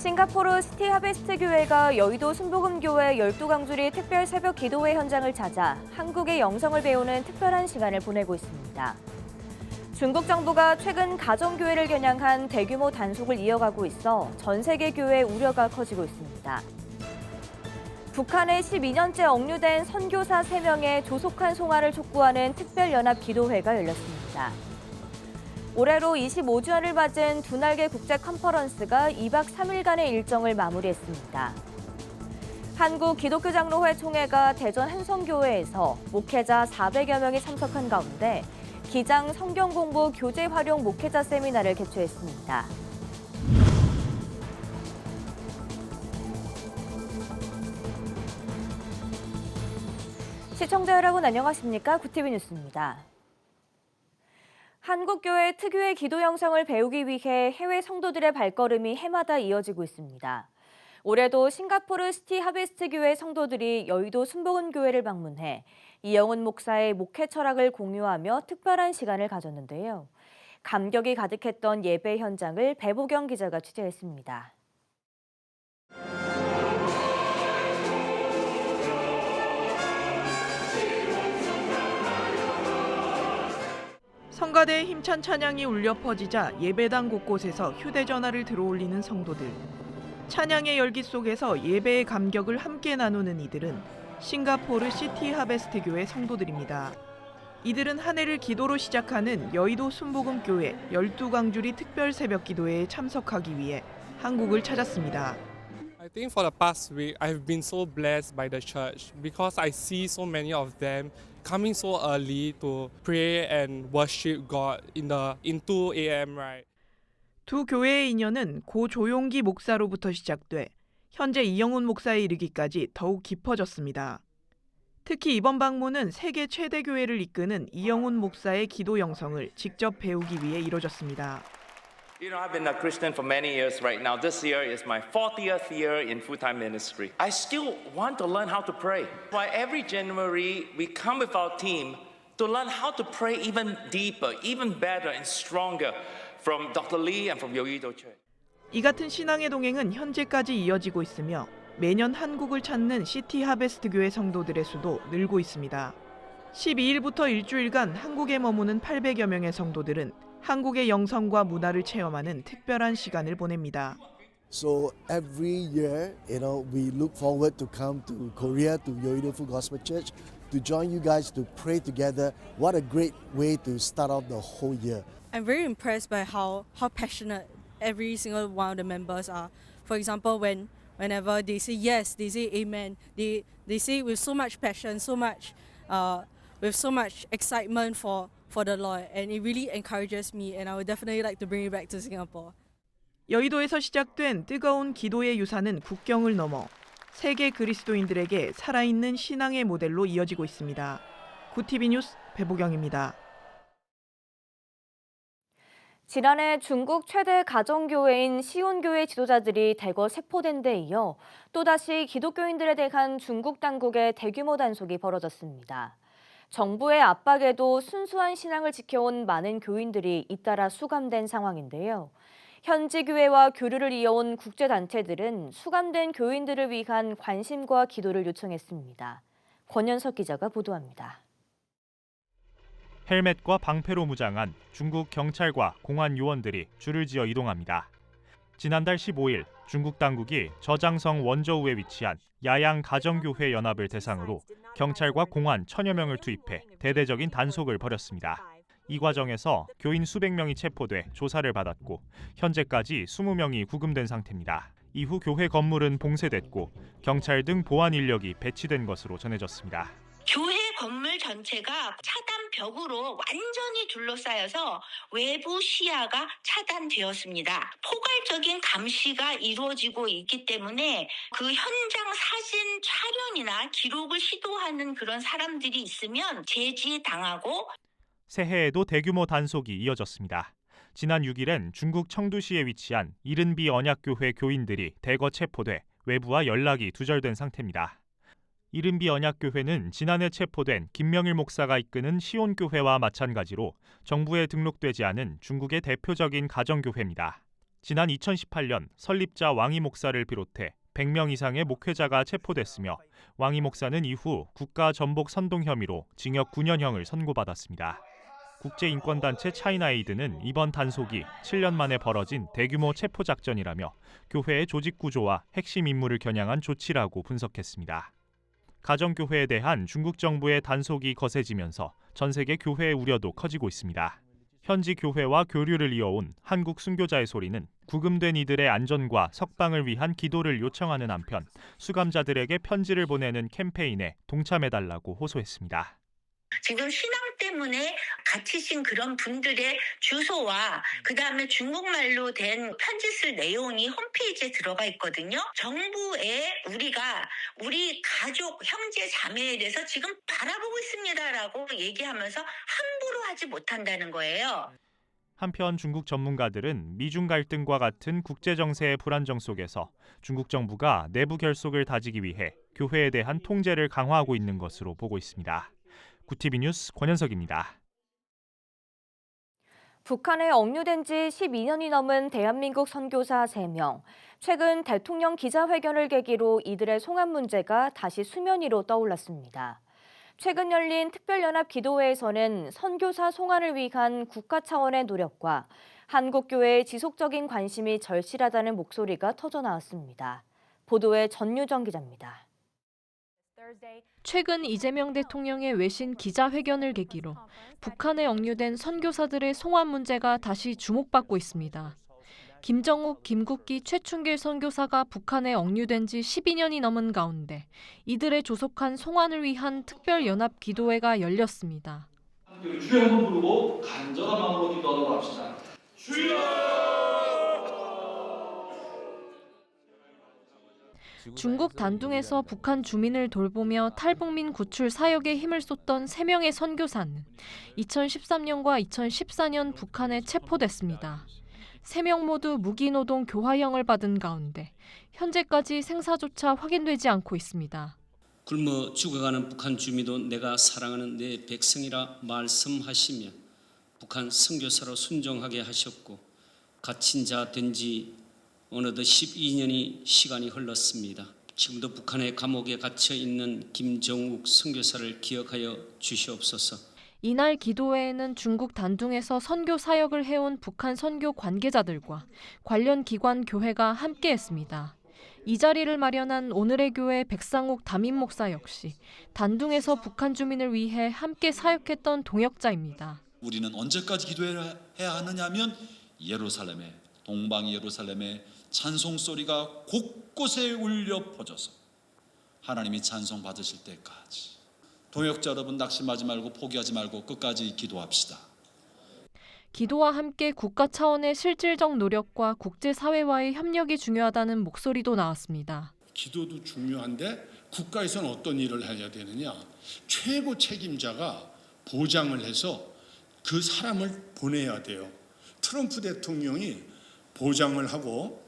싱가포르 시티 하베스트 교회가 여의도 순복음교회 12강주리 특별 새벽 기도회 현장을 찾아 한국의 영성을 배우는 특별한 시간을 보내고 있습니다. 중국 정부가 최근 가정교회를 겨냥한 대규모 단속을 이어가고 있어 전 세계 교회의 우려가 커지고 있습니다. 북한에 12년째 억류된 선교사 3명의 조속한 송환을 촉구하는 특별연합 기도회가 열렸습니다. 올해로 25주년을 맞은 두날개 국제 컨퍼런스가 2박 3일간의 일정을 마무리했습니다. 한국기독교장로회 총회가 대전 한성교회에서 목회자 400여 명이 참석한 가운데 기장 성경공부 교재 활용 목회자 세미나를 개최했습니다. 시청자 여러분 안녕하십니까? 구티비 뉴스입니다. 한국교회 특유의 기도 영성을 배우기 위해 해외 성도들의 발걸음이 해마다 이어지고 있습니다. 올해도 싱가포르 시티 하베스트 교회 성도들이 여의도 순복음교회를 방문해 이영훈 목사의 목회 철학을 공유하며 특별한 시간을 가졌는데요. 감격이 가득했던 예배 현장을 배보경 기자가 취재했습니다. 성가대의 힘찬 찬양이 울려 퍼지자 예배당 곳곳에서 휴대전화를 들어올리는 성도들. 찬양의 열기 속에서 예배의 감격을 함께 나누는 이들은 싱가포르 시티 하베스트 교회 성도들입니다. 이들은 한 해를 기도로 시작하는 여의도 순복음교회 12강주리 특별 새벽 기도회에 참석하기 위해 한국을 찾았습니다. I think for the past week, I've been so blessed by the church because I see so many of them coming so early to pray and worship God in 2 a.m. right? 두 교회의 인연은 고 조용기 목사로부터 시작돼 현재 이영훈 목사에 이르기까지 더욱 깊어졌습니다. 특히 이번 방문은 세계 최대 교회를 이끄는 이영훈 목사의 기도 영성을 직접 배우기 위해 이뤄졌습니다. You know, I've been a Christian for many years right now. This year is my 40th year in full-time ministry. I still want to learn how to pray. Why every January we come with our team to learn how to pray even deeper, even better and stronger from Dr. Lee and from Yoido Church. 이 같은 신앙의 동행은 현재까지 이어지고 있으며 매년 한국을 찾는 시티 하베스트 교회 성도들의 수도 늘고 있습니다. 12일부터 일주일간 한국에 머무는 800여 명의 성도들은 한국의 영성과 문화를 체험하는 특별한 시간을 보냅니다. So every year, we look forward to come to Korea to Yoido Full Gospel Church to join you guys to pray together. What a great way to start off the whole year. I'm very impressed by how passionate every single one of the members are. For example, whenever they say yes, they say amen. They say with so much passion, with so much excitement for the Lord, and it really encourages me, and I would definitely like to bring it back to Singapore. 여의도에서 시작된 뜨거운 기도의 유산은 국경을 넘어 세계 그리스도인들에게 살아있는 신앙의 모델로 이어지고 있습니다. 구티비 뉴스 배보경입니다. 지난해 중국 최대 가정교회인 시온교회 지도자들이 대거 체포된 데 이어 또다시 기독교인들에 대한 중국 당국의 대규모 단속이 벌어졌습니다. 정부의 압박에도 순수한 신앙을 지켜온 많은 교인들이 잇따라 수감된 상황인데요. 현지 교회와 교류를 이어온 국제단체들은 수감된 교인들을 위한 관심과 기도를 요청했습니다. 권현석 기자가 보도합니다. 헬멧과 방패로 무장한 중국 경찰과 공안 요원들이 줄을 지어 이동합니다. 지난달 15일 중국 당국이 저장성 원저우에 위치한 야양 가정교회 연합을 대상으로 경찰과 공안 1000여 명을 투입해 대대적인 단속을 벌였습니다. 이 과정에서 교인 수백 명이 체포돼 조사를 받았고 현재까지 20명이 구금된 상태입니다. 이후 교회 건물은 봉쇄됐고 경찰 등 보안 인력이 배치된 것으로 전해졌습니다. 교회 건물 전체가 차단벽으로 완전히 둘러싸여서 외부 시야가 차단되었습니다. 포괄적인 감시가 이루어지고 있기 때문에 그 현장 사진 촬영이나 기록을 시도하는 그런 사람들이 있으면 제지당하고 새해에도 대규모 단속이 이어졌습니다. 지난 6일엔 중국 청두시에 위치한 이른비 언약교회 교인들이 대거 체포돼 외부와 연락이 두절된 상태입니다. 이른비 언약교회는 지난해 체포된 김명일 목사가 이끄는 시온교회와 마찬가지로 정부에 등록되지 않은 중국의 대표적인 가정교회입니다. 지난 2018년 설립자 왕이 목사를 비롯해 100명 이상의 목회자가 체포됐으며 왕이 목사는 이후 국가 전복 선동 혐의로 징역 9년형을 선고받았습니다. 국제인권단체 차이나에이드는 이번 단속이 7년 만에 벌어진 대규모 체포 작전이라며 교회의 조직 구조와 핵심 인물을 겨냥한 조치라고 분석했습니다. 가정교회에 대한 중국 정부의 단속이 거세지면서 전 세계 교회의 우려도 커지고 있습니다. 현지 교회와 교류를 이어온 한국 순교자의 소리는 구금된 이들의 안전과 석방을 위한 기도를 요청하는 한편 수감자들에게 편지를 보내는 캠페인에 동참해달라고 호소했습니다. 지금 신앙 때문에 갇히신 그런 분들의 주소와 그다음에 중국말로 된 편지 쓸 내용이 홈페이지에 들어가 있거든요. 정부에 우리 가족, 형제, 자매에 대해서 지금 바라보고 있습니다라고 얘기하면서 함부로 하지 못한다는 거예요. 한편 중국 전문가들은 미중 갈등과 같은 국제 정세의 불안정 속에서 중국 정부가 내부 결속을 다지기 위해 교회에 대한 통제를 강화하고 있는 것으로 보고 있습니다. 구티비 뉴스 권현석입니다. 북한에 억류된 지 12년이 넘은 대한민국 선교사 3명. 최근 대통령 기자회견을 계기로 이들의 송환 문제가 다시 수면 위로 떠올랐습니다. 최근 열린 특별연합 기도회에서는 선교사 송환을 위한 국가 차원의 노력과 한국교회의 지속적인 관심이 절실하다는 목소리가 터져나왔습니다. 보도에 전유정 기자입니다. 최근 이재명 대통령의 외신 기자회견을 계기로 북한에 억류된 선교사들의 송환 문제가 다시 주목받고 있습니다. 김정욱, 김국기, 최춘길 선교사가 북한에 억류된 지 12년이 넘은 가운데 이들의 조속한 송환을 위한 특별연합 기도회가 열렸습니다. 주여 한번 부르고 간절한 마음으로 기도하도록 합시다. 주여! 중국 단둥에서 북한 주민을 돌보며 탈북민 구출 사역에 힘을 쏟던 3명의 선교사는 2013년과 2014년 북한에 체포됐습니다. 3명 모두 무기노동 교화형을 받은 가운데 현재까지 생사조차 확인되지 않고 있습니다. 굶어 죽어가는 북한 주민도 내가 사랑하는 내 백성이라 말씀하시며 북한 선교사로 순종하게 하셨고 갇힌 자 된 지 어느덧 12년이 시간이 흘렀습니다. 지금도 북한의 감옥에 갇혀 있는 김정욱 선교사를 기억하여 주시옵소서. 이날 기도회에는 중국 단둥에서 선교 사역을 해온 북한 선교 관계자들과 관련 기관 교회가 함께했습니다. 이 자리를 마련한 오늘의 교회 백상옥 담임 목사 역시 단둥에서 북한 주민을 위해 함께 사역했던 동역자입니다. 우리는 언제까지 기도해야 하느냐면 예루살렘에 동방 예루살렘에 찬송 소리가 곳곳에 울려 퍼져서 하나님이 찬송 받으실 때까지. 동역자 여러분 낙심하지 말고 포기하지 말고 끝까지 기도합시다. 기도와 함께 국가 차원의 실질적 노력과 국제사회와의 협력이 중요하다는 목소리도 나왔습니다. 기도도 중요한데 국가에서는 어떤 일을 해야 되느냐. 최고 책임자가 보장을 해서 그 사람을 보내야 돼요. 트럼프 대통령이 보장을 하고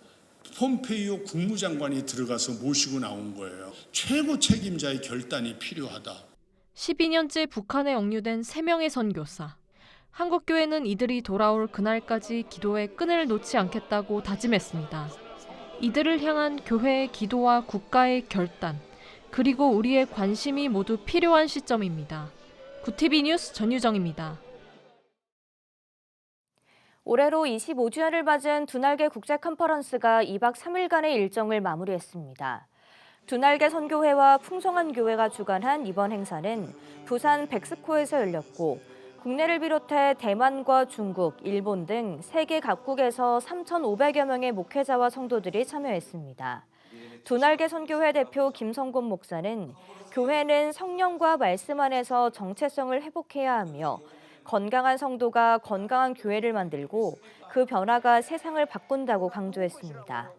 폼페이오 국무장관이 들어가서 모시고 나온 거예요. 최고 책임자의 결단이 필요하다. 12년째 북한에 억류된 3명의 선교사. 한국교회는 이들이 돌아올 그날까지 기도에 끈을 놓지 않겠다고 다짐했습니다. 이들을 향한 교회의 기도와 국가의 결단, 그리고 우리의 관심이 모두 필요한 시점입니다. 구티비 뉴스 전유정입니다. 올해로 25주년을 맞은 두날개 국제 컨퍼런스가 2박 3일간의 일정을 마무리했습니다. 두날개 선교회와 풍성한 교회가 주관한 이번 행사는 부산 백스코에서 열렸고 국내를 비롯해 대만과 중국, 일본 등 세계 각국에서 3,500여 명의 목회자와 성도들이 참여했습니다. 두날개 선교회 대표 김성곤 목사는 교회는 성령과 말씀 안에서 정체성을 회복해야 하며 건강한 성도가 건강한 교회를 만들고 그 변화가 세상을 바꾼다고 강조했습니다.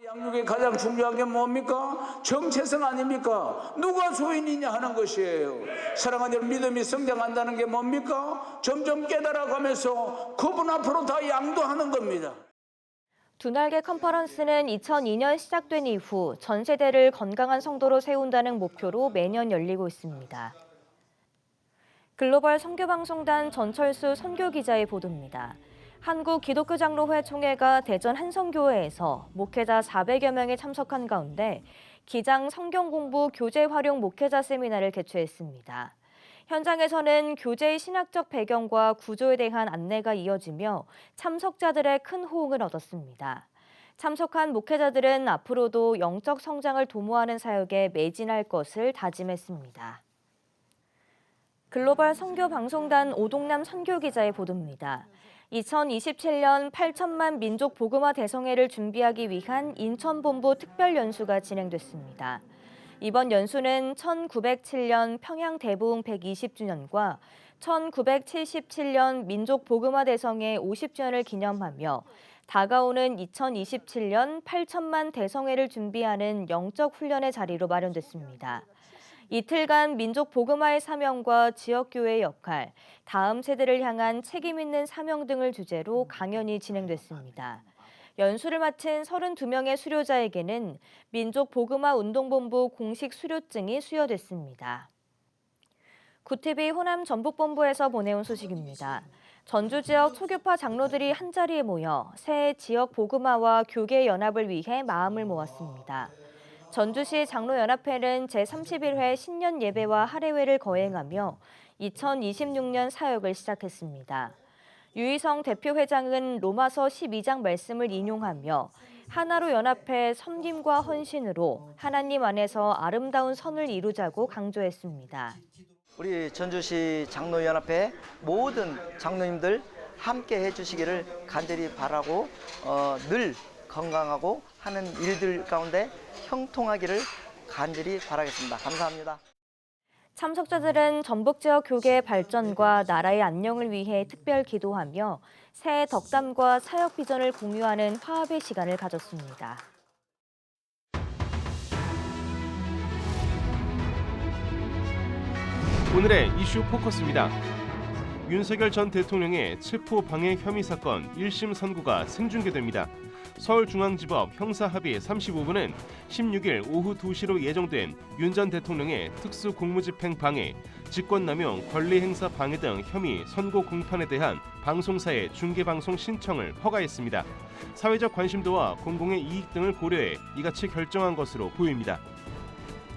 양육의 가장 중요한 게 뭡니까? 정체성 아닙니까? 누가 주인이냐 하는 것이에요. 사랑하는 믿음이 성장한다는 게 뭡니까? 점점 깨달아가면서 그분 앞으로 다 양도하는 겁니다. 두날개 컨퍼런스는 2002년 시작된 이후 전 세대를 건강한 성도로 세운다는 목표로 매년 열리고 있습니다. 글로벌 선교방송단 전철수 선교기자의 보도입니다. 한국기독교장로회 총회가 대전 한성교회에서 목회자 400여 명이 참석한 가운데 기장 성경공부 교재 활용 목회자 세미나를 개최했습니다. 현장에서는 교재의 신학적 배경과 구조에 대한 안내가 이어지며 참석자들의 큰 호응을 얻었습니다. 참석한 목회자들은 앞으로도 영적 성장을 도모하는 사역에 매진할 것을 다짐했습니다. 글로벌 선교방송단 오동남 선교기자의 보도입니다. 2027년 8천만 민족 복음화 대성회를 준비하기 위한 인천본부 특별연수가 진행됐습니다. 이번 연수는 1907년 평양 대부흥 120주년과 1977년 민족 복음화 대성회 50주년을 기념하며 다가오는 2027년 8천만 대성회를 준비하는 영적 훈련의 자리로 마련됐습니다. 이틀간 민족 복음화의 사명과 지역교회의 역할, 다음 세대를 향한 책임 있는 사명 등을 주제로 강연이 진행됐습니다. 연수를 마친 32명의 수료자에게는 민족 복음화 운동본부 공식 수료증이 수여됐습니다. 구TV 호남 전북본부에서 보내온 소식입니다. 전주 지역 초교파 장로들이 한자리에 모여 새해 지역 복음화와 교계 연합을 위해 마음을 모았습니다. 전주시 장로연합회는 제31회 신년 예배와 할애회를 거행하며 2026년 사역을 시작했습니다. 유희성 대표회장은 로마서 12장 말씀을 인용하며 하나로 연합해 섬김과 헌신으로 하나님 안에서 아름다운 선을 이루자고 강조했습니다. 우리 전주시 장로연합회 모든 장로님들 함께 해주시기를 간절히 바라고 늘 건강하고 하는 일들 가운데 형통하기를 간절히 바라겠습니다. 감사합니다. 참석자들은 전북 지역 교계의 발전과 나라의 안녕을 위해 특별 기도하며 새해 덕담과 사역 비전을 공유하는 화합의 시간을 가졌습니다. 오늘의 이슈 포커스입니다. 윤석열 전 대통령의 체포 방해 혐의 사건 1심 선고가 생중계됩니다. 서울중앙지법 형사합의 35부는 16일 오후 2시로 예정된 윤 전 대통령의 특수공무집행 방해, 직권남용, 권리행사 방해 등 혐의 선고 공판에 대한 방송사의 중계방송 신청을 허가했습니다. 사회적 관심도와 공공의 이익 등을 고려해 이같이 결정한 것으로 보입니다.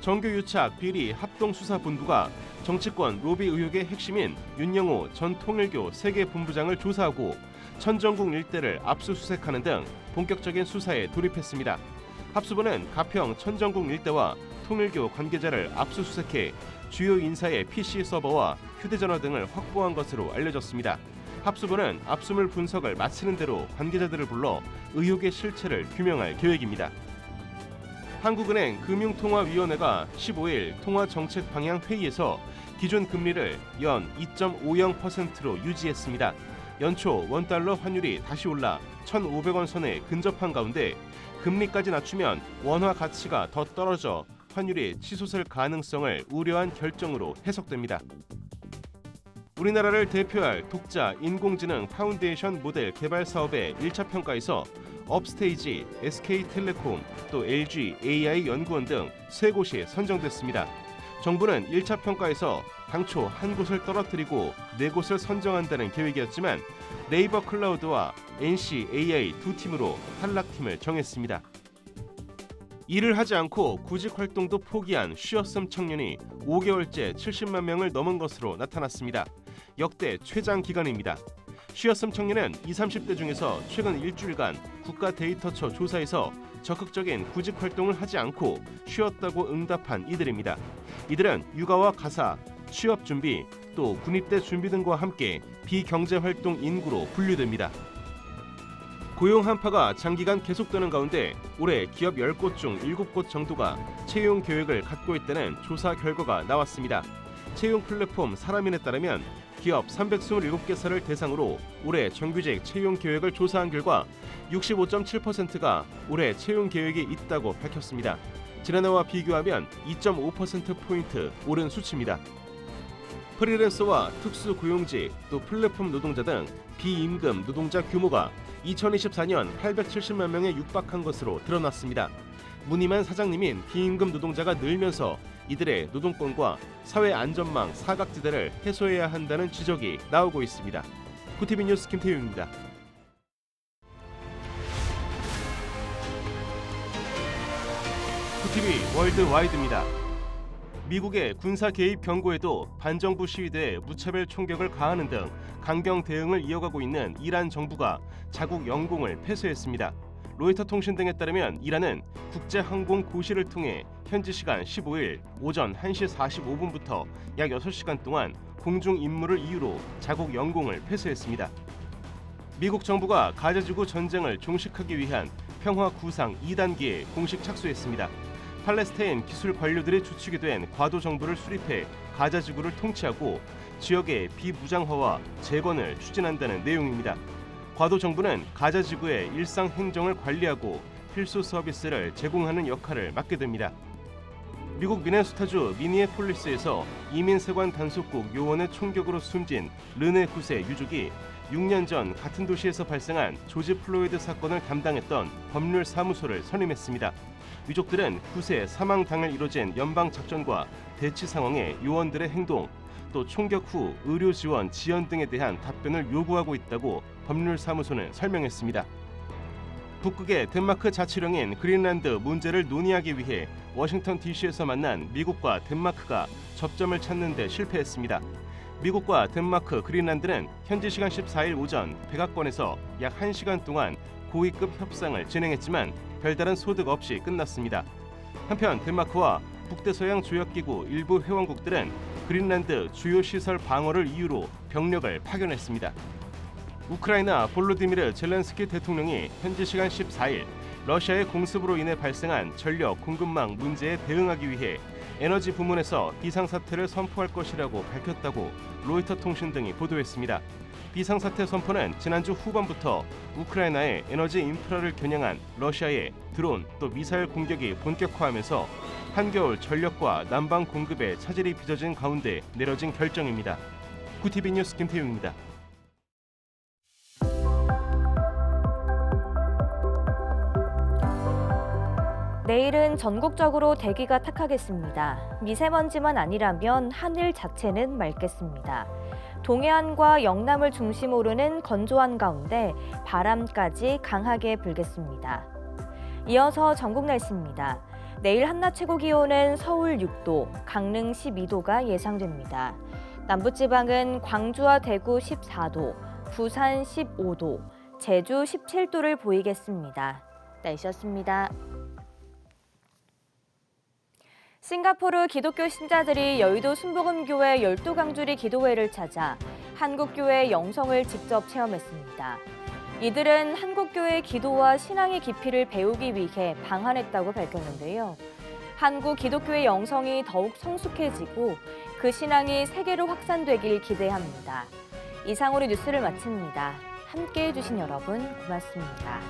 정교유착 비리 합동수사본부가 정치권 로비 의혹의 핵심인 윤영호 전 통일교 세계본부장을 조사하고 천정궁 일대를 압수수색하는 등 본격적인 수사에 돌입했습니다. 합수부는 가평 천정궁 일대와 통일교 관계자를 압수수색해 주요 인사의 PC 서버와 휴대전화 등을 확보한 것으로 알려졌습니다. 합수부는 압수물 분석을 마치는 대로 관계자들을 불러 의혹의 실체를 규명할 계획입니다. 한국은행 금융통화위원회가 15일 통화정책 방향 회의에서 기존 금리를 연 2.50%로 유지했습니다. 연초 원달러 환율이 다시 올라 1,500원 선에 근접한 가운데 금리까지 낮추면 원화 가치가 더 떨어져 환율이 치솟을 가능성을 우려한 결정으로 해석됩니다. 우리나라를 대표할 독자 인공지능 파운데이션 모델 개발 사업의 1차 평가에서 업스테이지, SK텔레콤, 또 LG AI 연구원 등 3곳이 선정됐습니다. 정부는 1차 평가에서 당초 한 곳을 떨어뜨리고 4곳을 선정한다는 계획이었지만 네이버 클라우드와 NC AI 두 팀으로 탈락팀을 정했습니다. 일을 하지 않고 구직 활동도 포기한 쉬었음 청년이 5개월째 70만 명을 넘은 것으로 나타났습니다. 역대 최장 기간입니다. 쉬었음 청년은 20, 30대 중에서 최근 일주일간 국가데이터처 조사에서 적극적인 구직 활동을 하지 않고 쉬었다고 응답한 이들입니다. 이들은 육아와 가사, 취업 준비, 또 군입대 준비 등과 함께 비경제활동 인구로 분류됩니다. 고용 한파가 장기간 계속되는 가운데 올해 기업 10곳 중 7곳 정도가 채용 계획을 갖고 있다는 조사 결과가 나왔습니다. 채용 플랫폼 사람인에 따르면 기업 327개사를 대상으로 올해 정규직 채용 계획을 조사한 결과 65.7%가 올해 채용 계획이 있다고 밝혔습니다. 지난해와 비교하면 2.5%포인트 오른 수치입니다. 프리랜서와 특수고용직, 또 플랫폼 노동자 등 비임금 노동자 규모가 2024년 870만 명에 육박한 것으로 드러났습니다. 무늬만 사장님인 비임금 노동자가 늘면서 이들의 노동권과 사회 안전망 사각지대를 해소해야 한다는 지적이 나오고 있습니다. 구TV 뉴스 김태윤입니다. QTV 월드와이드입니다. 미국의 군사 개입 경고에도 반정부 시위대에 무차별 총격을 가하는 등 강경 대응을 이어가고 있는 이란 정부가 자국 영공을 폐쇄했습니다. 로이터 통신 등에 따르면 이란은 국제항공 고시를 통해 현지 시간 15일 오전 1시 45분부터 약 6시간 동안 공중 임무를 이유로 자국 영공을 폐쇄했습니다. 미국 정부가 가자지구 전쟁을 종식하기 위한 평화 구상 2단계에 공식 착수했습니다. 팔레스타인 기술 관료들이 주축이 된 과도 정부를 수립해 가자지구를 통치하고 지역의 비무장화와 재건을 추진한다는 내용입니다. 과도 정부는 가자지구의 일상 행정을 관리하고 필수 서비스를 제공하는 역할을 맡게 됩니다. 미국 미네소타주 미니애폴리스에서 이민세관 단속국 요원의 총격으로 숨진 르네 9세 유족이 6년 전 같은 도시에서 발생한 조지 플로이드 사건을 담당했던 법률사무소를 선임했습니다. 유족들은 9세 사망 당일 이뤄진 연방 작전과 대치 상황의 요원들의 행동, 또 총격 후 의료 지원, 지연 등에 대한 답변을 요구하고 있다고 법률사무소는 설명했습니다. 북극의 덴마크 자치령인 그린란드 문제를 논의하기 위해 워싱턴 DC에서 만난 미국과 덴마크가 접점을 찾는 데 실패했습니다. 미국과 덴마크, 그린란드는 현지 시간 14일 오전 백악관에서 약 1시간 동안 고위급 협상을 진행했지만 별다른 소득 없이 끝났습니다. 한편 덴마크와 북대서양 조약기구 일부 회원국들은 그린란드 주요 시설 방어를 이유로 병력을 파견했습니다. 우크라이나 볼로디미르 젤렌스키 대통령이 현지 시간 14일 러시아의 공습으로 인해 발생한 전력 공급망 문제에 대응하기 위해 에너지 부문에서 비상사태를 선포할 것이라고 밝혔다고 로이터 통신 등이 보도했습니다. 비상사태 선포는 지난주 후반부터 우크라이나의 에너지 인프라를 겨냥한 러시아의 드론 또 미사일 공격이 본격화하면서 한겨울 전력과 난방 공급에 차질이 빚어진 가운데 내려진 결정입니다. QTV 뉴스 김태웅입니다. 내일은 전국적으로 대기가 탁하겠습니다. 미세먼지만 아니라면 하늘 자체는 맑겠습니다. 동해안과 영남을 중심으로는 건조한 가운데 바람까지 강하게 불겠습니다. 이어서 전국 날씨입니다. 내일 한낮 최고 기온은 서울 6도, 강릉 12도가 예상됩니다. 남부지방은 광주와 대구 14도, 부산 15도, 제주 17도를 보이겠습니다. 날씨였습니다. 싱가포르 기독교 신자들이 여의도 순복음교회 12강주리 기도회를 찾아 한국교회의 영성을 직접 체험했습니다. 이들은 한국교회의 기도와 신앙의 깊이를 배우기 위해 방한했다고 밝혔는데요. 한국 기독교의 영성이 더욱 성숙해지고 그 신앙이 세계로 확산되길 기대합니다. 이상으로 뉴스를 마칩니다. 함께해 주신 여러분 고맙습니다.